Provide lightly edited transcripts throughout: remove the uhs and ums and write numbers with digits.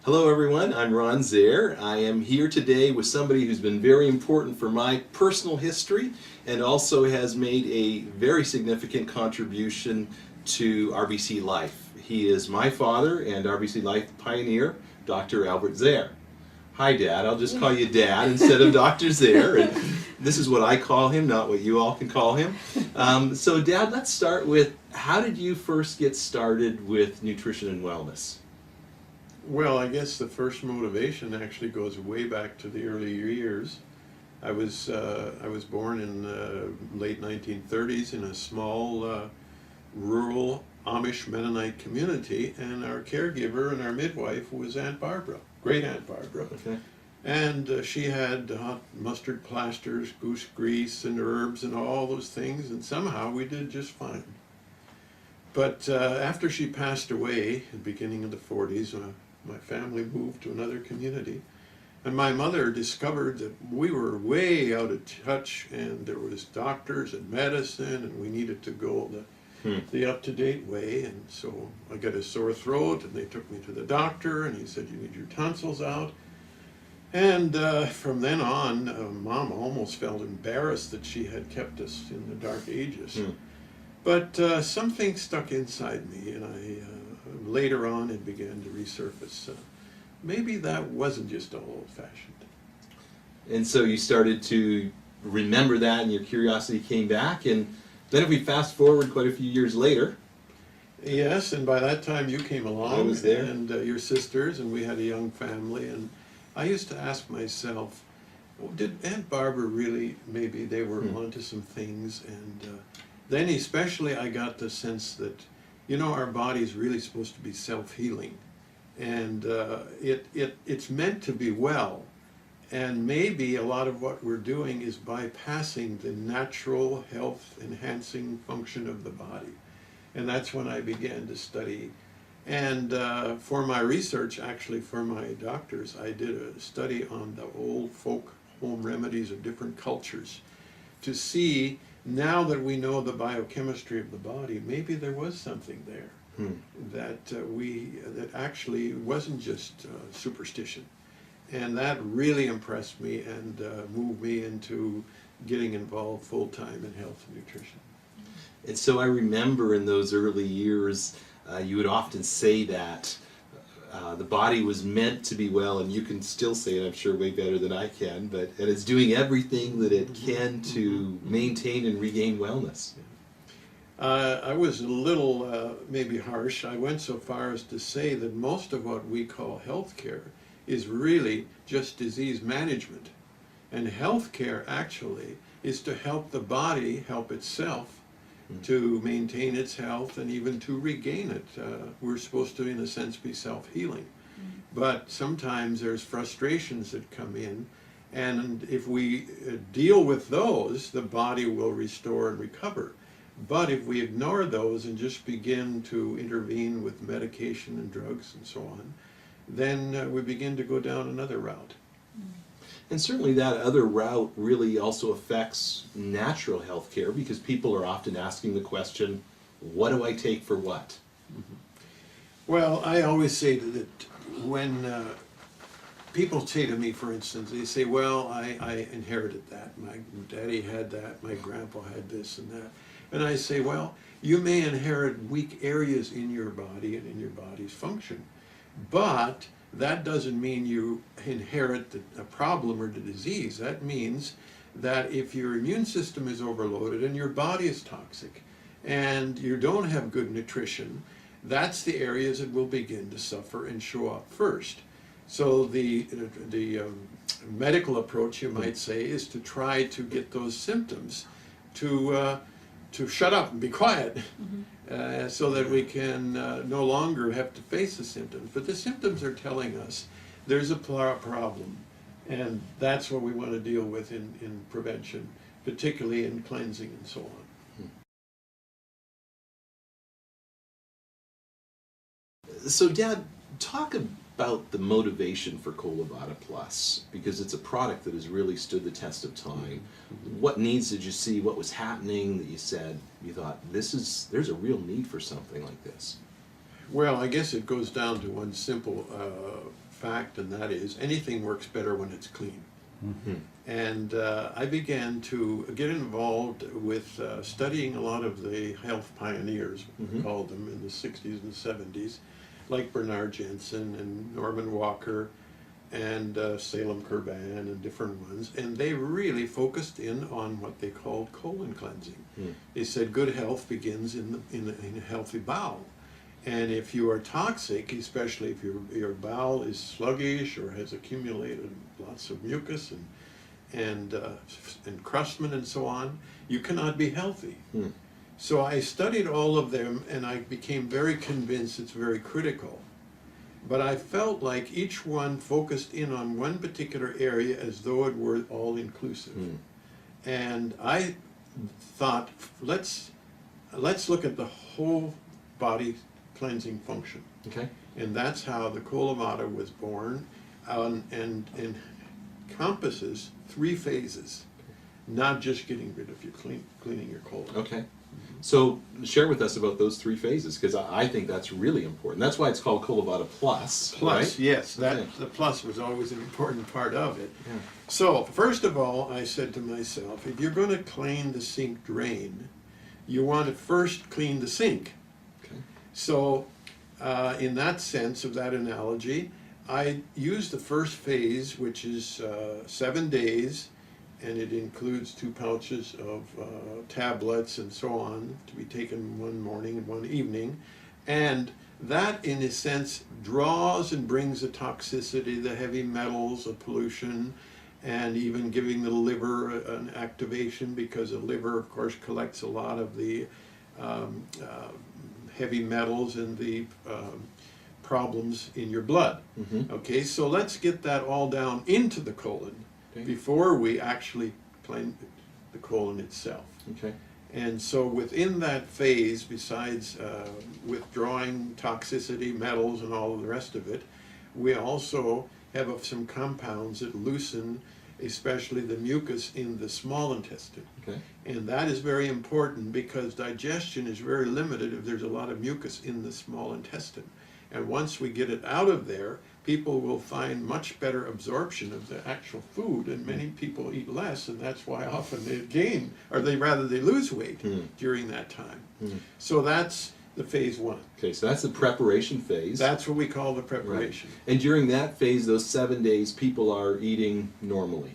Hello everyone, I'm Ron Zehr. I am here today with somebody who's been very important for my personal history and also has made a very significant contribution to RBC Life. He is my father and RBC Life pioneer, Dr. Albert Zehr. Hi Dad, I'll just call you Dad instead of Dr. Zehr. And this is what I call him, not what you all can call him. So Dad, let's start with, how did you first get started with nutrition and wellness? Well, I guess the first motivation actually goes way back to the early years. I was born in the late 1930s in a small rural Amish Mennonite community, and our caregiver and our midwife was Aunt Barbara, great Aunt Barbara. Okay. And she had hot mustard plasters, goose grease, and herbs and all those things, and somehow we did just fine. But after she passed away at the beginning of the 40s, my family moved to another community, and my mother discovered that we were way out of touch, and there was doctors and medicine, and we needed to go the up-to-date way. And so I got a sore throat, and they took me to the doctor, and he said, "You need your tonsils out." And from then on, Mom almost felt embarrassed that she had kept us in the dark ages. But something stuck inside me, and later on it began to resurface. Maybe that wasn't just all old-fashioned. And so you started to remember that and your curiosity came back, and then if we fast forward quite a few years later. Yes, and by that time you came along. I was there. And your sisters, and we had a young family, and I used to ask myself, did Aunt Barbara really, maybe they were onto some things? And then especially I got the sense that, you know, our body's really supposed to be self-healing, and it's meant to be well, and maybe a lot of what we're doing is bypassing the natural health-enhancing function of the body. And that's when I began to study. And for my research, actually for my doctors, I did a study on the old folk home remedies of different cultures to see, now that we know the biochemistry of the body, maybe there was something there that actually wasn't just superstition. And that really impressed me and moved me into getting involved full-time in health and nutrition. And so I remember in those early years, you would often say that the body was meant to be well, and you can still say it, I'm sure, way better than I can, and it's doing everything that it can to maintain and regain wellness. I was a little maybe harsh. I went so far as to say that most of what we call healthcare is really just disease management. And healthcare actually is to help the body help itself to maintain its health and even to regain it. We're supposed to, in a sense, be self-healing. But sometimes there's frustrations that come in, and if we deal with those, the body will restore and recover. But if we ignore those and just begin to intervene with medication and drugs and so on, then we begin to go down another route. And certainly that other route really also affects natural health care, because people are often asking the question, what do I take for what? Well, I always say that when people say to me, for instance, they say, well, I inherited that. My daddy had that, my grandpa had this and that. And I say, well, you may inherit weak areas in your body and in your body's function, but that doesn't mean you inherit a problem or the disease. That means that if your immune system is overloaded and your body is toxic and you don't have good nutrition, that's the areas that will begin to suffer and show up first. So the medical approach, you might say, is to try to get those symptoms to shut up and be quiet, so that we can no longer have to face the symptoms. But the symptoms are telling us there's a problem, and that's what we want to deal with in prevention, particularly in cleansing and so on. So Dad, talk about the motivation for Colо-Vada Plus, because it's a product that has really stood the test of time. What needs did you see? What was happening that you said, you thought, there's a real need for something like this? Well, I guess it goes down to one simple fact, and that is anything works better when it's clean. Mm-hmm. And I began to get involved with studying a lot of the health pioneers, we called them, in the 60s and 70s, like Bernard Jensen and Norman Walker and Salem Kurban and different ones. And they really focused in on what they called colon cleansing. They said good health begins in a healthy bowel. And if you are toxic, especially if your bowel is sluggish or has accumulated lots of mucus and crustman and so on, you cannot be healthy. So I studied all of them, and I became very convinced it's very critical. But I felt like each one focused in on one particular area as though it were all inclusive. And I thought, let's look at the whole body cleansing function. Okay. And that's how the Colorado was born, and encompasses 3 phases, not just getting rid of your cleaning your colon. Okay. So share with us about those 3 phases, because I think that's really important. That's why it's called Colo-Vada Plus. Plus, right? yes, that Okay. the plus was always an important part of it. Yeah. So first of all, I said to myself, if you're going to clean the sink drain, you want to first clean the sink. Okay. So in that sense of that analogy, I used the first phase, which is 7 days, and it includes 2 pouches of tablets and so on to be taken one morning and one evening. And that, in a sense, draws and brings the toxicity, the heavy metals, the pollution, and even giving the liver an activation, because the liver, of course, collects a lot of the heavy metals and the problems in your blood. Okay, so let's get that all down into the colon before we actually clean the colon itself. Okay. And so within that phase, besides withdrawing toxicity, metals, and all of the rest of it, we also have some compounds that loosen especially the mucus in the small intestine. Okay. And that is very important because digestion is very limited if there's a lot of mucus in the small intestine. And once we get it out of there, people will find much better absorption of the actual food, and many people eat less, and that's why often they gain, or they lose weight during that time. So that's the phase 1. Okay, so that's the preparation phase. That's what we call the preparation. Right. And during that phase, those 7 days, people are eating normally.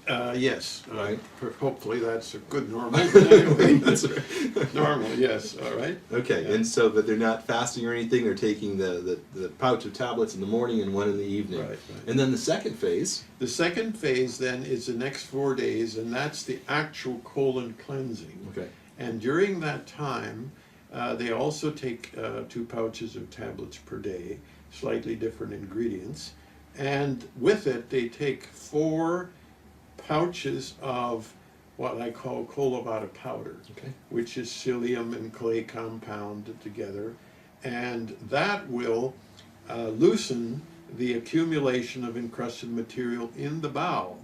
Yes. Right. Hopefully that's a good normal. But anyway, That's right. normal, yes. All right. Okay, Yeah. and so, but they're not fasting or anything. They're taking the pouch of tablets in the morning and one in the evening. Right, right. And then the second phase. The second phase then is the next 4 days, and that's the actual colon cleansing. Okay. And during that time, they also take 2 pouches of tablets per day, slightly different ingredients. And with it, they take 4 pouches of what I call Colorado powder, Okay. which is psyllium and clay compounded together. And that will loosen the accumulation of encrusted material in the bowel.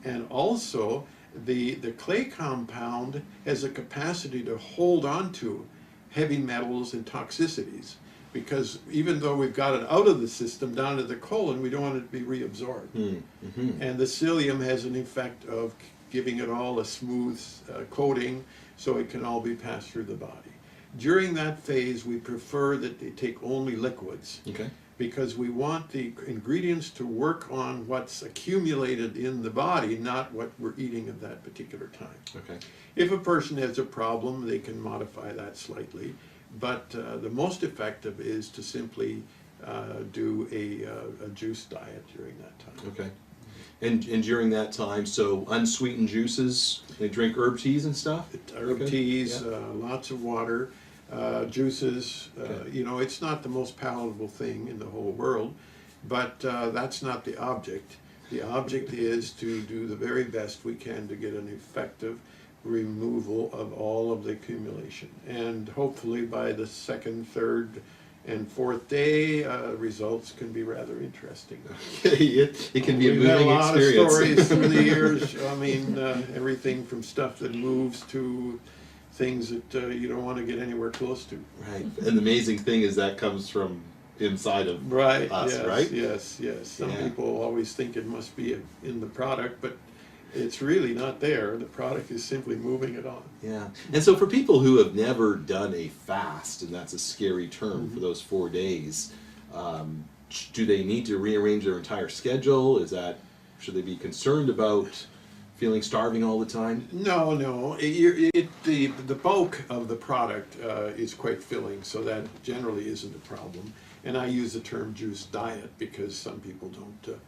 And also, the clay compound has a capacity to hold on to heavy metals and toxicities, because even though we've got it out of the system down to the colon, we don't want it to be reabsorbed. And the psyllium has an effect of giving it all a smooth coating so it can all be passed through the body. During that phase, we prefer that they take only liquids, Okay. because we want the ingredients to work on what's accumulated in the body, not what we're eating at that particular time. Okay. If a person has a problem, they can modify that slightly, but the most effective is to simply do a juice diet during that time. Okay. And during that time, so unsweetened juices, they drink herb teas and stuff? Herb Okay. teas, Yeah. lots of water, juices. Okay. You know, it's not the most palatable thing in the whole world, but that's not the object. The object is to do the very best we can to get an effective removal of all of the accumulation. And hopefully by the 2nd, 3rd, and 4th day, results can be rather interesting. it can be a We've had moving a lot experience. of stories through the years. I mean, everything from stuff that moves to things that you don't want to get anywhere close to. Right. And the amazing thing is that comes from inside of Right, us, yes, right? yes, yes. Some Yeah. people always think it must be in the product, but it's really not there. The product is simply moving it on. Yeah. And so for people who have never done a fast, and that's a scary term for those 4 days, do they need to rearrange their entire schedule? Should they be concerned about feeling starving all the time? No, no. The bulk of the product is quite filling, so that generally isn't a problem. And I use the term juice diet because some people don't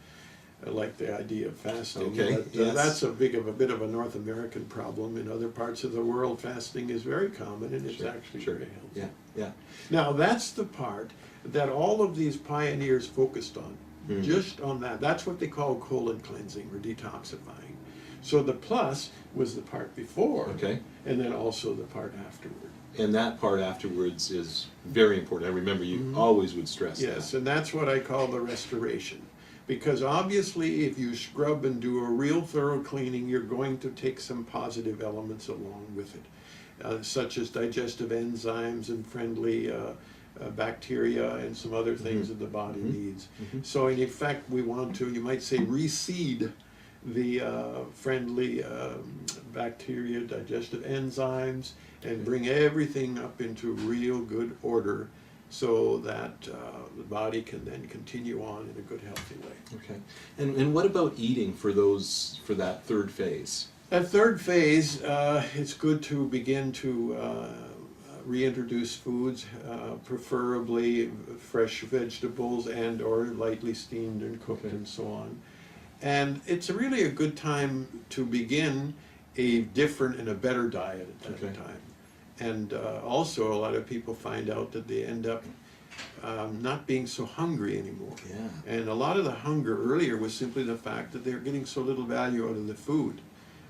like the idea of fasting. Okay, But, yes. that's a bit of a North American problem. In other parts of the world, fasting is very common, and it's actually very healthy. Yeah, yeah. Now, that's the part that all of these pioneers focused on, just on that. That's what they call colon cleansing or detoxifying. So the plus was the part before, Okay. and then also the part afterward. And that part afterwards is very important. I remember you always would stress Yes, that. and that's what I call the restoration. Because obviously, if you scrub and do a real thorough cleaning, you're going to take some positive elements along with it, such as digestive enzymes and friendly bacteria and some other things that the body needs. So in effect, we want to, you might say, reseed the friendly bacteria, digestive enzymes, and bring everything up into real good order so that the body can then continue on in a good, healthy way. Okay. And what about eating for that third phase? At third phase, it's good to begin to reintroduce foods, preferably fresh vegetables and or lightly steamed and cooked and so on. And it's really a good time to begin a different and a better diet at that time. And also a lot of people find out that they end up not being so hungry anymore. Yeah. And a lot of the hunger earlier was simply the fact that they're getting so little value out of the food.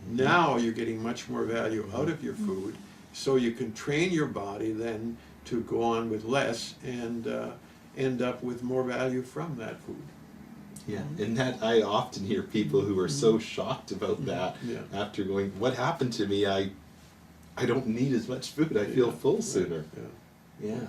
Now you're getting much more value out of your food, so you can train your body then to go on with less and end up with more value from that food. Yeah, and that I often hear people who are so shocked about that after going, what happened to me? I don't need as much food. I feel full sooner. Yeah.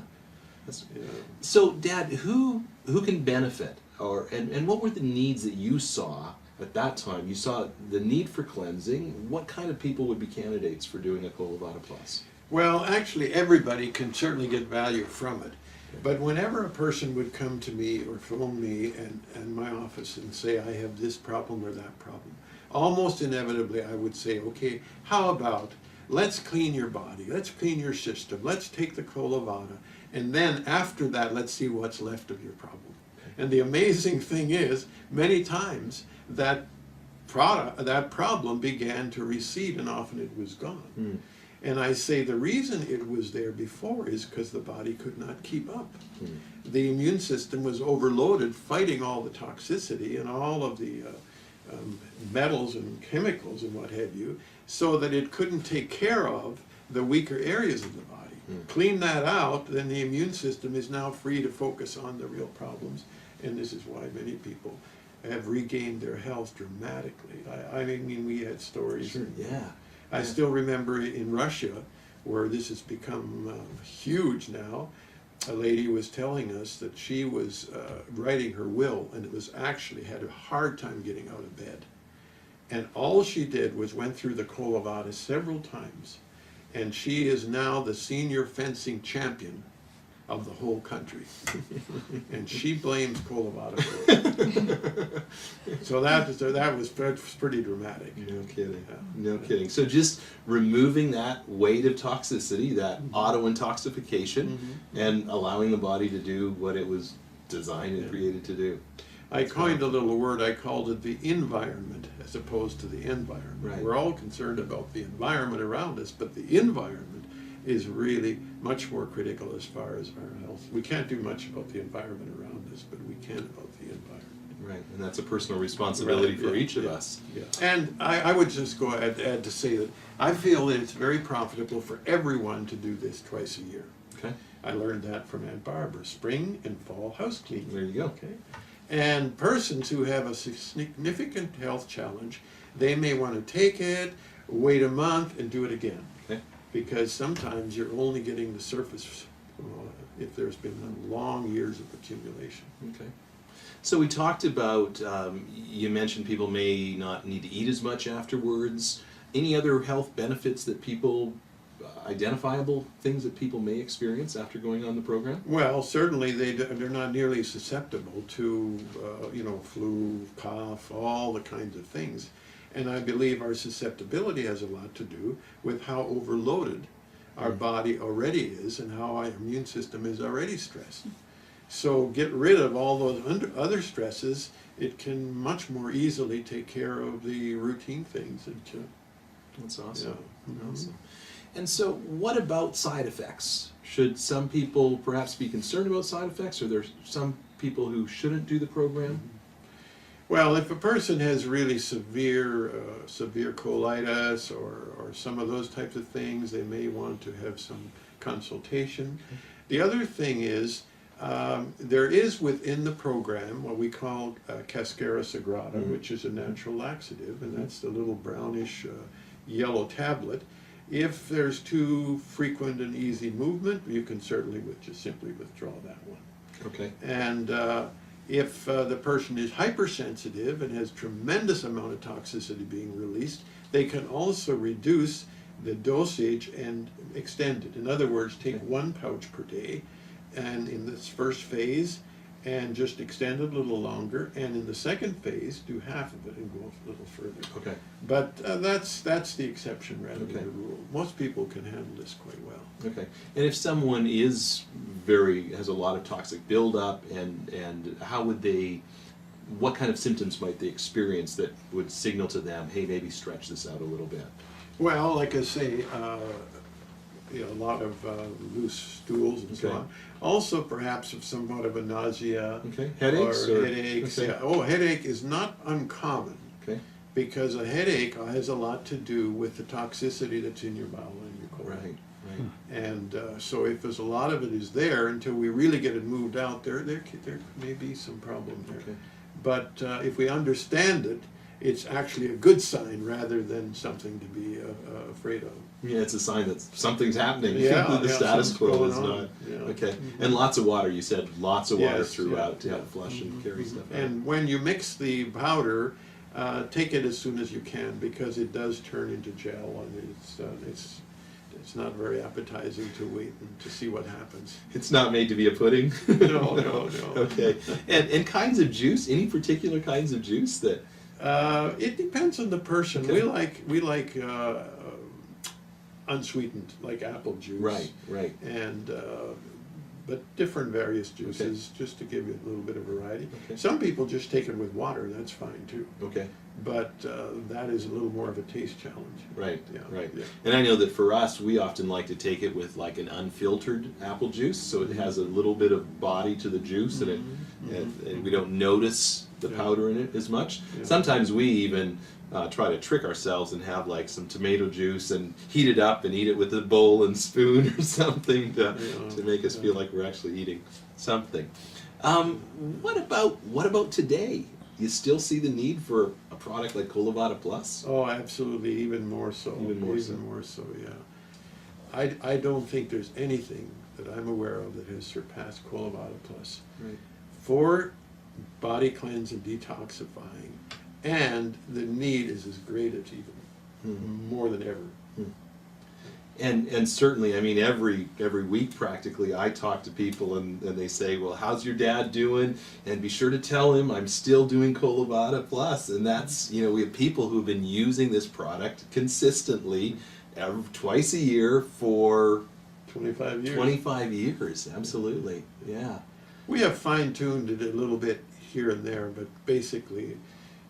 So, Dad, who can benefit, and what were the needs that you saw at that time? You saw the need for cleansing. What kind of people would be candidates for doing a Colorado Plus? Well, actually, everybody can certainly get value from it. But whenever a person would come to me or phone me and my office and say, I have this problem or that problem, almost inevitably I would say, okay, how about let's clean your body, let's clean your system, let's take the Colо-Vada, and then after that, let's see what's left of your problem. And the amazing thing is, many times that problem began to recede and often it was gone. And I say the reason it was there before is because the body could not keep up. The immune system was overloaded fighting all the toxicity and all of the metals and chemicals and what have you, so that it couldn't take care of the weaker areas of the body. Clean that out, then the immune system is now free to focus on the real problems, and this is why many people have regained their health dramatically. I mean, we had stories. Sure. Yeah. I still remember in Russia, where this has become huge now, a lady was telling us that she was writing her will, and it was actually had a hard time getting out of bed. And all she did was went through the Colorado several times, and she is now the senior fencing champion of the whole country. And she blames Colorado for it. So that was pretty dramatic. No kidding. No kidding. So just removing that weight of toxicity, that auto-intoxication, and allowing the body to do what it was designed and created to do. I coined a little word, I called it the environment as opposed to the environment. Right. We're all concerned about the environment around us, but the environment is really much more critical as far as our health. We can't do much about the environment around us, but we can about the environment. Right, and that's a personal responsibility for each of us. Yeah. And I would just go add to say that I feel that it's very profitable for everyone to do this twice a year. Okay. I learned that from Aunt Barbara, spring and fall house cleaning. There you go. Okay. And persons who have a significant health challenge, they may want to take it, wait a month, and do it again. Okay. Because sometimes you're only getting the surface if there's been long years of accumulation. Okay. So we talked about, you mentioned people may not need to eat as much afterwards. Any other health benefits that people, identifiable things that people may experience after going on the program? Well, certainly they're not nearly susceptible to, flu, cough, all the kinds of things. And I believe our susceptibility has a lot to do with how overloaded our body already is and how our immune system is already stressed. So get rid of all those other stresses, it can much more easily take care of the routine things. That's awesome. Yeah. Awesome. And so what about side effects? Should some people perhaps be concerned about side effects? Are there some people who shouldn't do the program? Well, if a person has really severe colitis or some of those types of things, they may want to have some consultation. The other thing is, there is within the program what we call Cascara Sagrada, which is a natural laxative, and that's the little brownish yellow tablet. If there's too frequent and easy movement, you can certainly just simply withdraw that one. Okay. And if the person is hypersensitive and has tremendous amount of toxicity being released, they can also reduce the dosage and extend it. In other words, take one pouch per day, and in this first phase, and just extend it a little longer, and in the second phase, do half of it and go a little further. Okay. But that's the exception rather Okay. than the rule. Most people can handle this quite well. Okay. And if someone has a lot of toxic buildup, and how would they, what kind of symptoms might they experience that would signal to them, hey, maybe stretch this out a little bit? Well, like I say, a lot of loose stools and so Okay. on. Also, perhaps of somewhat of a nausea. Okay. Headaches? Or headaches. Okay. Yeah. Oh, headache is not uncommon, Okay. because a headache has a lot to do with the toxicity that's in your bowel and your colon. Right. Right. And so if there's a lot of it is there, until we really get it moved out, there may be some problem there. Okay. But if we understand it, it's actually a good sign rather than something to be afraid of. Yeah, it's a sign that something's happening. Yeah, The yeah, status something's quo going is on. not. Yeah. Okay. And lots of water, you said lots of water Yes, throughout to yeah, help flush and carry stuff out. And when you mix the powder, take it as soon as you can, because it does turn into gel, and it's not very appetizing to wait and to see what happens. It's not made to be a pudding? No. Okay. And kinds of juice, any particular kinds of juice that? It depends on the person. Okay. We like unsweetened, like apple juice. Right. And but different various juices, just to give you a little bit of variety. Okay. Some people just take it with water, that's fine too. Okay. But that is a little more of a taste challenge. Right. Yeah. Right. Yeah. And I know that for us, we often like to take it with like an unfiltered apple juice, so it has a little bit of body to the juice, and we don't notice the powder in it as much. Yeah. Sometimes we even try to trick ourselves and have like some tomato juice and heat it up and eat it with a bowl and spoon or something to make us feel like we're actually eating something. What about today? You still see the need for a product like Collo-Vada Plus? Oh, absolutely, even more so. Even more so, yeah. I don't think there's anything that I'm aware of that has surpassed Collo-Vada Plus. Right. For body cleanse and detoxifying, and the need is as great as even more than ever. And certainly, I mean, every week practically, I talk to people and they say, well, how's your dad doing? And be sure to tell him I'm still doing Collo-Vada Plus. And that's, we have people who've been using this product consistently twice a year for 25 years. 25 years, absolutely, yeah. We have fine-tuned it a little bit here and there, but basically,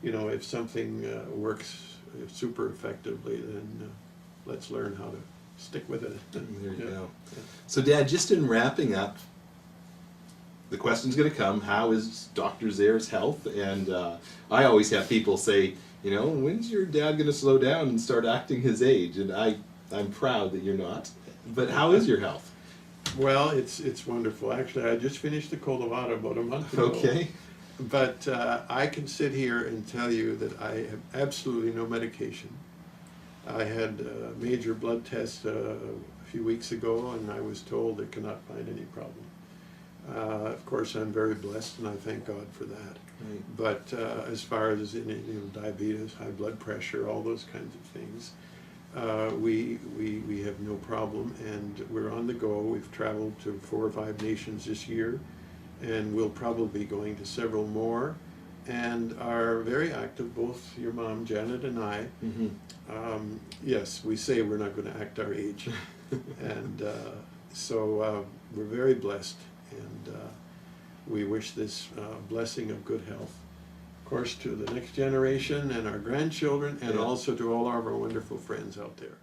if something works super effectively, then let's learn how to stick with it. There you go. So, Dad, just in wrapping up, the question's going to come, how is Dr. Zehr's health? And I always have people say, when's your dad going to slow down and start acting his age? And I'm proud that you're not. But how is your health? Well, it's wonderful. Actually, I just finished the Colo-Vada about a month ago. Okay. But I can sit here and tell you that I have absolutely no medication. I had a major blood test a few weeks ago, and I was told they cannot find any problem. Of course, I'm very blessed, and I thank God for that. Right. But as far as diabetes, high blood pressure, all those kinds of things, we have no problem, and we're on the go. We've traveled to 4 or 5 nations this year, and we'll probably be going to several more, and are very active, both your mom, Janet, and I. Mm-hmm. Yes, we say we're not going to act our age, and so we're very blessed, and we wish this blessing of good health, of course, to the next generation and our grandchildren, and Yeah. also to all of our wonderful friends out there.